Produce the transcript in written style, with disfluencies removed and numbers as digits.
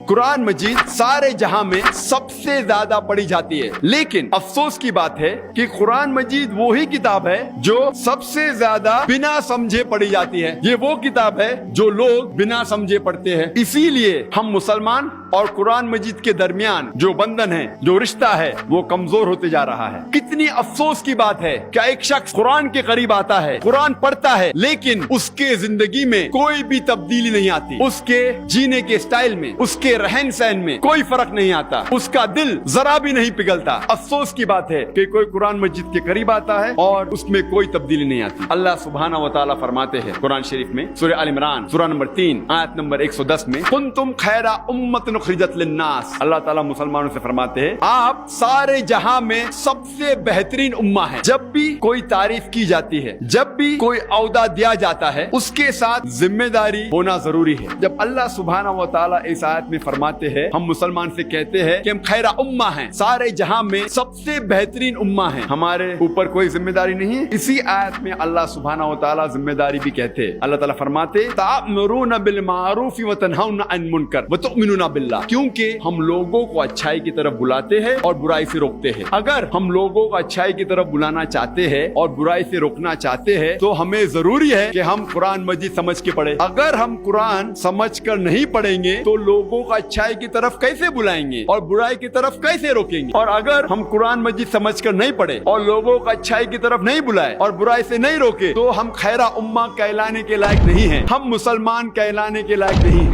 कुरान मजीद सारे जहां में सबसे ज्यादा पढ़ी जाती है, लेकिन अफसोस की बात है कि कुरान मजीद वो ही किताब है जो सबसे ज्यादा बिना समझे पढ़ी जाती है। ये वो किताब है जो लोग बिना समझे पढ़ते हैं। इसीलिए हम मुसलमान और कुरान मजीद के दरमियान जो बंधन है, जो रिश्ता है, वो कमजोर होते जा रहा है। कितनी अफसोस की बात है कि एक शख्स कुरान के करीब आता है, कुरान पढ़ता है, लेकिन उसके जिंदगी में कोई भी तब्दीली नहीं आती। उसके जीने के स्टाइल में, उसके रहन सहन में कोई फर्क नहीं आता, उसका दिल जरा भी नहीं पिघलता। अफसोस की बात है कि कोई कुरान मजीद के करीब आता है और उसमें कोई तब्दीली नहीं आती। अल्लाह सुब्हानहू व तआला फरमाते हैं कुरान शरीफ में, सूरह अल इमरान सूरह नंबर 3 आयत नंबर 110 में, कुंतुम खैरा उम्मतिन उखरिजत लिन्नास। अल्लाह ताला मुसलमानों से फरमाते हैं, आप सारे जहां में सबसे बेहतरीन उम्मा है। जब भी कोई तारीफ की जाती है, जब भी कोई औदा दिया जाता है, उसके साथ जिम्मेदारी होना जरूरी है। जब अल्लाह सुब्हानहू व तआला इस आयत में फरमाते हैं, हम मुसलमान से कहते हैं कि हम खैरा उम्मा हैं, सारे जहां में सबसे बेहतरीन उम्मा है, हमारे ऊपर कोई जिम्मेदारी नहीं है। इसी आयत में अल्लाह सुब्हानहू व तआला जिम्मेदारी भी कहते हैं। अल्लाह ताला फरमाते, तामुरूना बिल मारूफ व तनहौना अनिल मुनकर व तुमिनूना बिल्लाह। क्योंकि हम लोगों को अच्छाई की तरफ बुलाते हैं और बुराई से रोकते हैं। अगर हम लोगों को अच्छाई की तरफ बुलाना चाहते हैं और बुराई से रोकना चाहते हैं, तो हमें जरूरी है कि हम कुरान मजीद समझ के पढ़े। अगर हम कुरान समझ कर नहीं पढ़ेंगे तो लोगों को अच्छाई की तरफ कैसे बुलाएंगे और बुराई की तरफ कैसे रोकेंगे? और अगर हम कुरान मजीद समझ कर नहीं पढ़े और लोगों को अच्छाई की तरफ नहीं बुलाए और बुराई से नहीं रोके, तो हम खैरा उम्मा कहलाने के लायक नहीं है, हम मुसलमान कहलाने के लायक नहीं है।